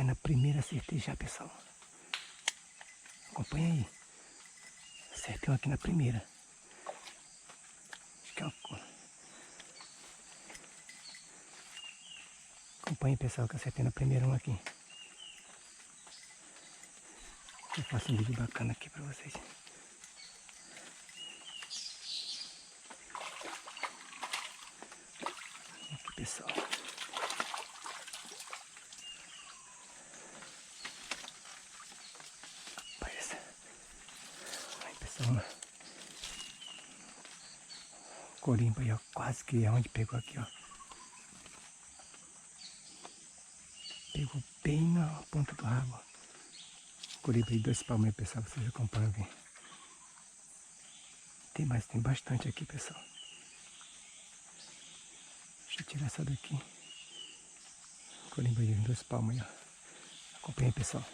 Vai na primeira, acertei já, pessoal. Acompanha aí. Acertei um aqui na primeira. Acho que é uma... Acompanha, pessoal, que eu acertei na primeira um aqui. Eu faço um vídeo bacana aqui pra vocês. Aqui, pessoal. Rapaz. Aí, pessoal. Corimba aí, ó. Quase que é onde pegou aqui, ó. Pegou bem na ponta do rabo. Corimba aí, 2 palmos aí, pessoal. Vocês acompanham aqui. Tem mais, tem bastante aqui, pessoal. Deixa eu tirar essa daqui. Corimba aí, 2 palmos aí, ó. Acompanha aí, pessoal.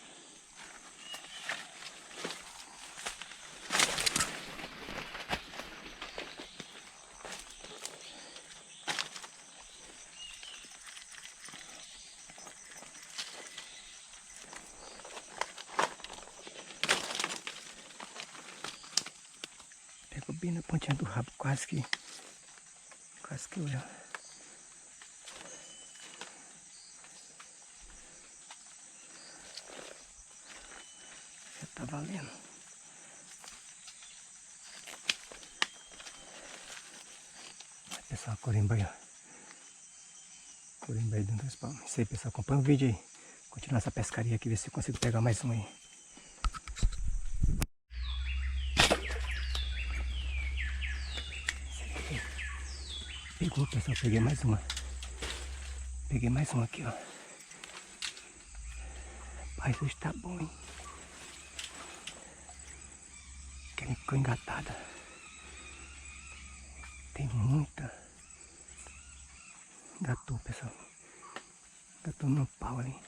Pegou bem na pontinha do rabo, quase que olha. Já tá valendo. Aí, pessoal, corimba aí, ó. Corimba aí dentro dos palmos. Isso aí, pessoal, acompanha o vídeo aí. Continuar essa pescaria aqui, ver se eu consigo pegar mais um aí. Pegou, pessoal, peguei mais uma. Peguei mais uma aqui, ó. Rapaz, hoje tá bom, hein? Aquela ficou engatada. Tem muita. Engatou, pessoal. Engatou no pau ali.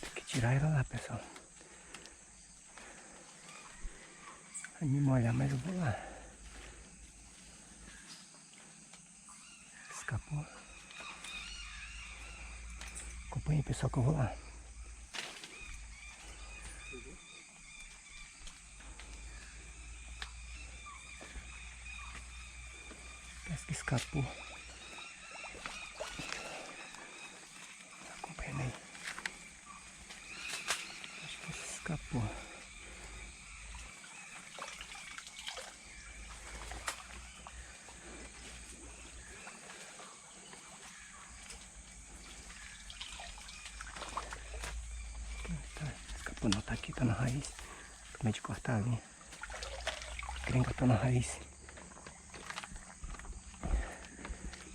Tem que tirar ela lá, pessoal. Vai me molhar, mas eu vou lá. Escapou. Acompanha aí, pessoal, que eu vou lá. Parece que escapou. Acompanha aí. Acho que escapou. Escapou não, tá aqui, tá na raiz. Acabei de cortar a linha. Engatou na raiz.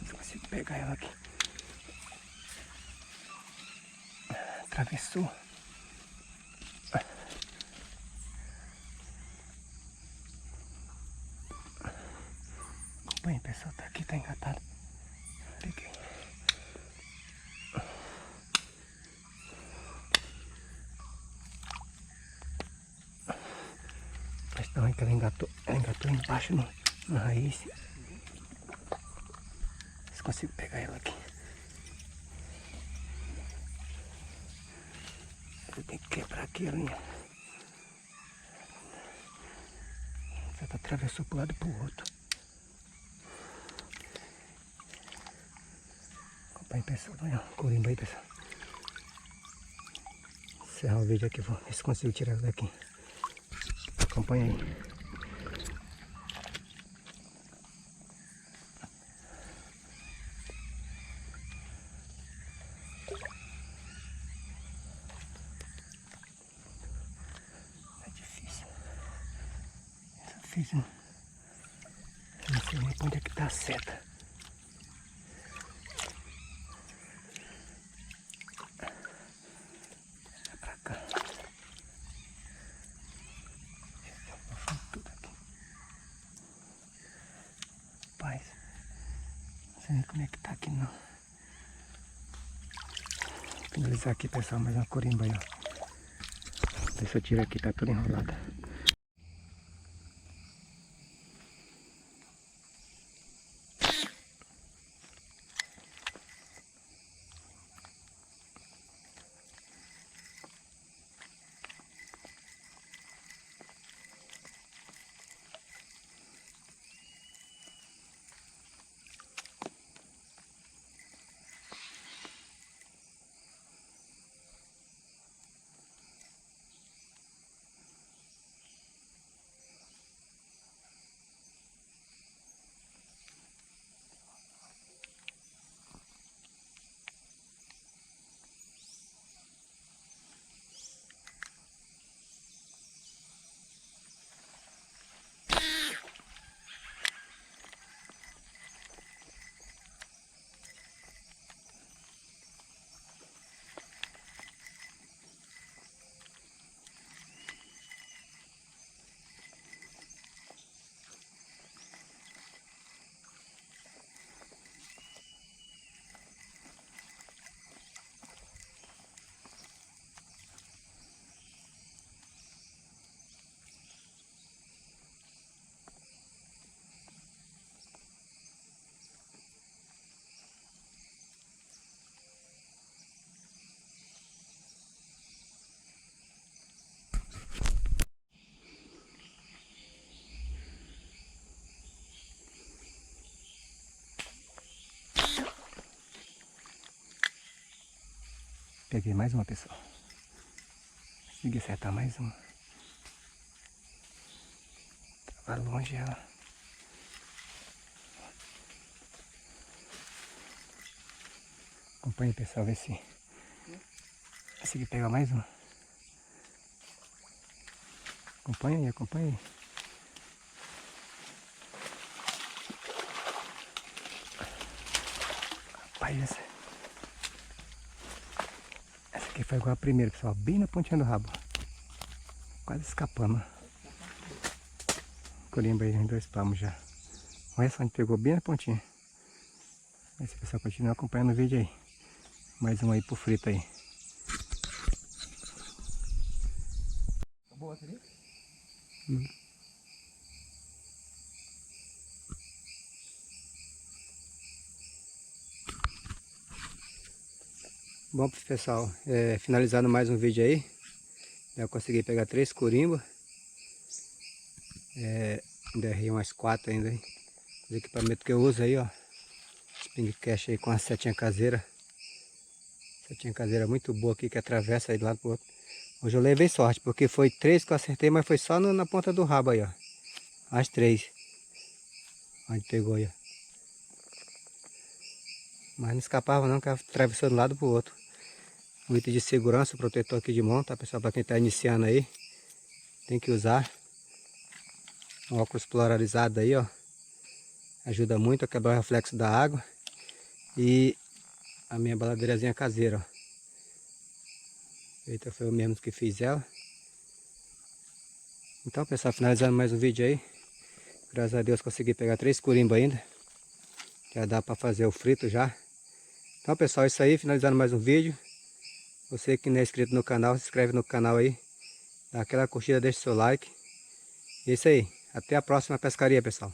Se consigo pegar ela aqui. Atravessou. Acompanha, pessoal, tá aqui, tá engatado. Peguei. Mas não, é que ela engatou embaixo na raiz. Se consigo pegar ela aqui. Eu tenho que quebrar aqui a linha. Já atravessou pro lado e pro outro. Acompanha, pessoal. Olha, corimba aí, pessoal. Encerrar o vídeo aqui, vou ver se consigo tirar ela daqui. Acompanha aí. É difícil. Eu fiz um... Não sei nem pra onde é que tá a seta. É pra cá. Tudo aqui. Rapaz, não sei nem como é que tá aqui não. Vou finalizar aqui, pessoal, mais uma corimba aí, ó. Ver se eu tiro aqui, tá tudo enrolado. Peguei mais uma, pessoal. Consegui acertar mais uma. Tava longe ela. Acompanhe, pessoal, ver se consegui pegar mais uma. Acompanha aí, acompanha aí. Rapaz, essa aqui foi igual a primeira, pessoal. Bem na pontinha do rabo. Quase escapando. Corimba aí em 2 palmos já. Olha só, a gente pegou bem na pontinha. Esse pessoal continua acompanhando o vídeo aí. Mais um aí pro frito aí. Boa, seria? Bom, pessoal, finalizando mais um vídeo aí. Já consegui pegar 3 corimbas. Ainda errei umas 4 ainda, hein. Os equipamentos que eu uso aí, ó. Spring Cash aí com a setinha caseira. Setinha caseira muito boa aqui que atravessa aí de lado pro outro. Hoje eu levei sorte, porque foi 3 que eu acertei, mas foi só na ponta do rabo aí, ó. As 3. Onde pegou aí, ó. Mas não escapava não, que atravessou de um lado pro outro. Um item de segurança, protetor aqui de mão, tá, pessoal? Para quem tá iniciando aí, tem que usar. Um óculos polarizado aí, ó. Ajuda muito a quebrar o reflexo da água. E a minha baladeirazinha caseira, ó. Eita, foi eu mesmo que fiz ela. Então, pessoal, finalizando mais um vídeo aí. Graças a Deus consegui pegar 3 corimbas ainda. Já dá para fazer o frito já. Então, pessoal, é isso aí. Finalizando mais um vídeo. Você que não é inscrito no canal, se inscreve no canal aí. Dá aquela curtida, deixa o seu like. É isso aí. Até a próxima pescaria, pessoal.